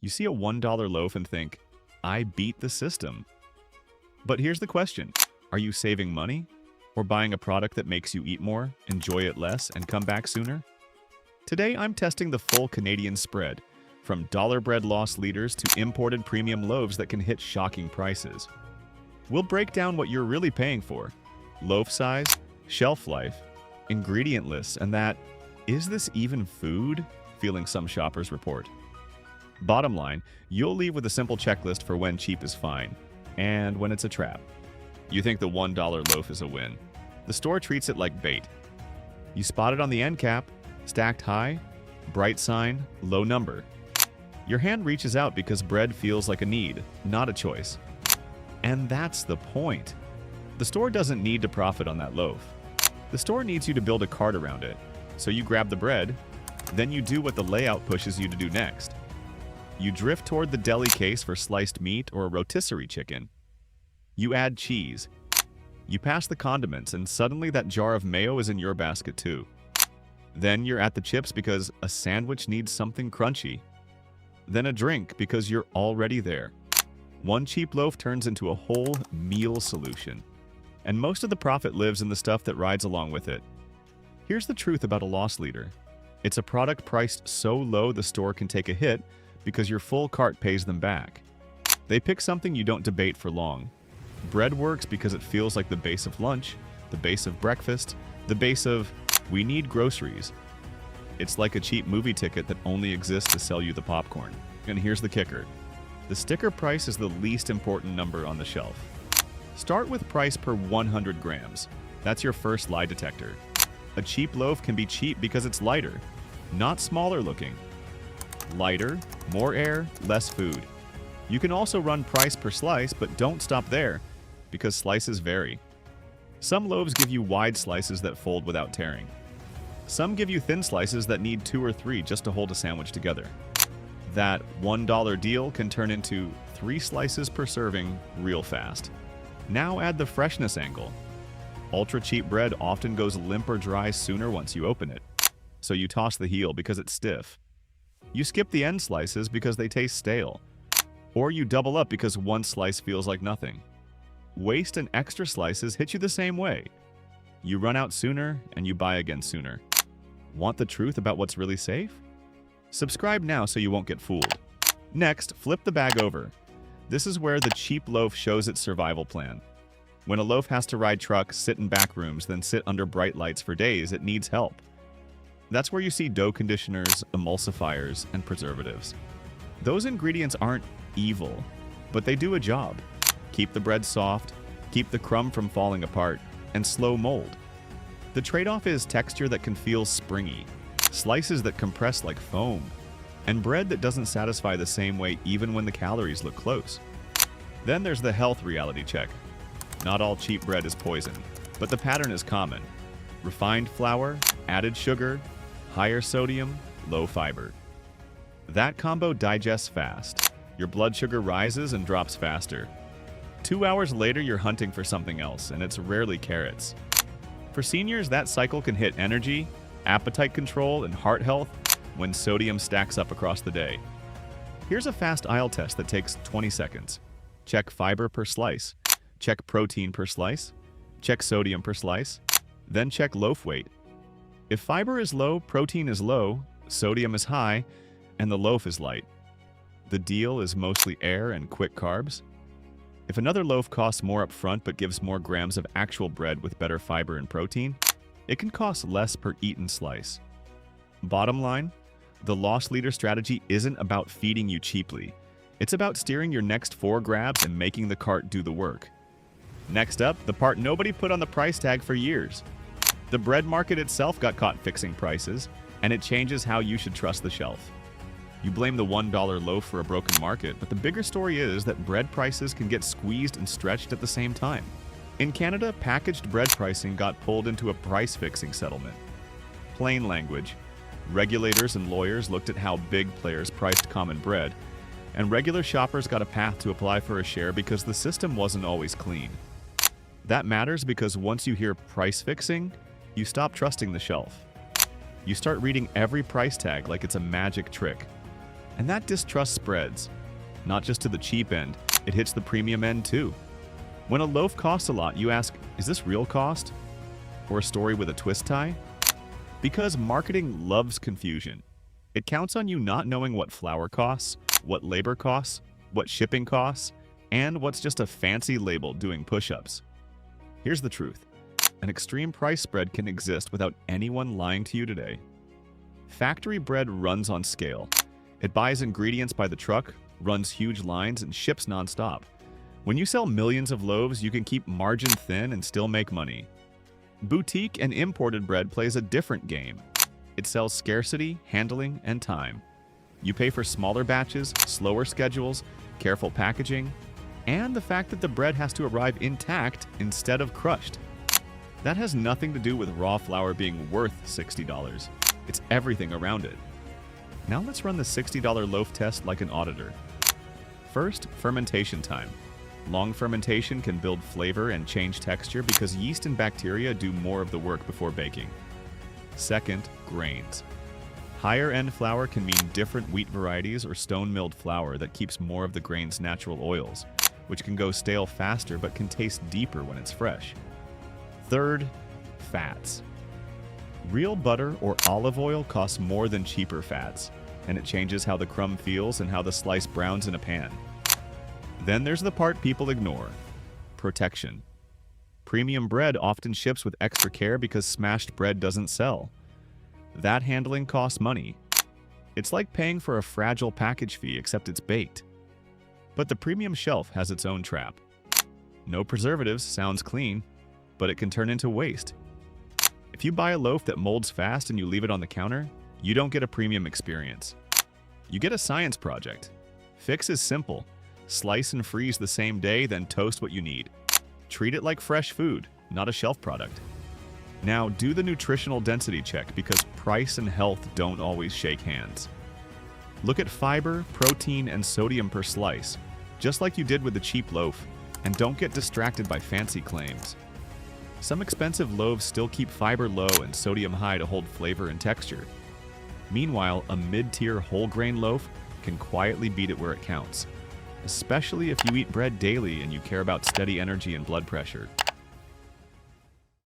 You see a $1 loaf and think, I beat the system. But here's the question. Are you saving money? Or buying a product that makes you eat more, enjoy it less, and come back sooner? Today, I'm testing the full Canadian spread, from dollar bread loss leaders to imported premium loaves that can hit shocking prices. We'll break down what you're really paying for, loaf size, shelf life, ingredient lists, and that, is this even food? Feeling some shoppers report. Bottom line, you'll leave with a simple checklist for when cheap is fine, and when it's a trap. You think the $1 loaf is a win. The store treats it like bait. You spot it on the end cap, stacked high, bright sign, low number. Your hand reaches out because bread feels like a need, not a choice. And that's the point. The store doesn't need to profit on that loaf. The store needs you to build a cart around it. So you grab the bread, then you do what the layout pushes you to do next. You drift toward the deli case for sliced meat or a rotisserie chicken. You add cheese. You pass the condiments, and suddenly that jar of mayo is in your basket too. Then you're at the chips because a sandwich needs something crunchy. Then a drink because you're already there. One cheap loaf turns into a whole meal solution. And most of the profit lives in the stuff that rides along with it. Here's the truth about a loss leader. It's a product priced so low the store can take a hit because your full cart pays them back. They pick something you don't debate for long. Bread works because it feels like the base of lunch, the base of breakfast, the base of, we need groceries. It's like a cheap movie ticket that only exists to sell you the popcorn. And here's the kicker. The sticker price is the least important number on the shelf. Start with price per 100 grams. That's your first lie detector. A cheap loaf can be cheap because it's lighter, not smaller looking. Lighter, more air, less food. You can also run price per slice, but don't stop there, because slices vary. Some loaves give you wide slices that fold without tearing. Some give you thin slices that need 2 or 3 just to hold a sandwich together. That $1 deal can turn into 3 slices per serving real fast. Now add the freshness angle. Ultra cheap bread often goes limp or dry sooner once you open it. So you toss the heel because it's stiff. You skip the end slices because they taste stale. Or you double up because one slice feels like nothing. Waste and extra slices hit you the same way. You run out sooner and you buy again sooner. Want the truth about what's really safe? Subscribe now so you won't get fooled. Next, flip the bag over. This is where the cheap loaf shows its survival plan. When a loaf has to ride trucks, sit in back rooms, then sit under bright lights for days, it needs help. That's where you see dough conditioners, emulsifiers, and preservatives. Those ingredients aren't evil, but they do a job. Keep the bread soft, keep the crumb from falling apart, and slow mold. The trade-off is texture that can feel springy, slices that compress like foam, and bread that doesn't satisfy the same way even when the calories look close. Then there's the health reality check. Not all cheap bread is poison, but the pattern is common. Refined flour, added sugar, higher sodium, low fiber. That combo digests fast. Your blood sugar rises and drops faster. 2 hours later, you're hunting for something else, and it's rarely carrots. For seniors, that cycle can hit energy, appetite control, and heart health when sodium stacks up across the day. Here's a fast aisle test that takes 20 seconds. Check fiber per slice. Check protein per slice. Check sodium per slice. Then check loaf weight. If fiber is low, protein is low, sodium is high, and the loaf is light. The deal is mostly air and quick carbs. If another loaf costs more up front but gives more grams of actual bread with better fiber and protein, it can cost less per eaten slice. Bottom line, the loss leader strategy isn't about feeding you cheaply. It's about steering your next 4 grabs and making the cart do the work. Next up, the part nobody put on the price tag for years. The bread market itself got caught fixing prices, and it changes how you should trust the shelf. You blame the $1 loaf for a broken market, but the bigger story is that bread prices can get squeezed and stretched at the same time. In Canada, packaged bread pricing got pulled into a price-fixing settlement. Plain language, regulators and lawyers looked at how big players priced common bread, and regular shoppers got a path to apply for a share because the system wasn't always clean. That matters because once you hear price fixing, you stop trusting the shelf. You start reading every price tag like it's a magic trick. And that distrust spreads, not just to the cheap end, it hits the premium end too. When a loaf costs a lot, you ask, is this real cost? Or a story with a twist tie? Because marketing loves confusion. It counts on you not knowing what flour costs, what labor costs, what shipping costs, and what's just a fancy label doing push-ups. Here's the truth. An extreme price spread can exist without anyone lying to you today. Factory bread runs on scale. It buys ingredients by the truck, runs huge lines, and ships nonstop. When you sell millions of loaves, you can keep margin thin and still make money. Boutique and imported bread plays a different game. It sells scarcity, handling, and time. You pay for smaller batches, slower schedules, careful packaging, and the fact that the bread has to arrive intact instead of crushed. That has nothing to do with raw flour being worth $60. It's everything around it. Now let's run the $60 loaf test like an auditor. First, fermentation time. Long fermentation can build flavor and change texture because yeast and bacteria do more of the work before baking. Second, grains. Higher-end flour can mean different wheat varieties or stone-milled flour that keeps more of the grain's natural oils, which can go stale faster but can taste deeper when it's fresh. Third, fats. Real butter or olive oil costs more than cheaper fats, and it changes how the crumb feels and how the slice browns in a pan. Then there's the part people ignore: protection. Premium bread often ships with extra care because smashed bread doesn't sell. That handling costs money. It's like paying for a fragile package fee, except it's baked. But the premium shelf has its own trap. No preservatives sounds clean, but it can turn into waste. If you buy a loaf that molds fast and you leave it on the counter, you don't get a premium experience. You get a science project. Fix is simple. Slice and freeze the same day, then toast what you need. Treat it like fresh food, not a shelf product. Now, do the nutritional density check because price and health don't always shake hands. Look at fiber, protein, and sodium per slice, just like you did with the cheap loaf, and don't get distracted by fancy claims. Some expensive loaves still keep fiber low and sodium high to hold flavor and texture. Meanwhile, a mid-tier whole grain loaf can quietly beat it where it counts, especially if you eat bread daily and you care about steady energy and blood pressure.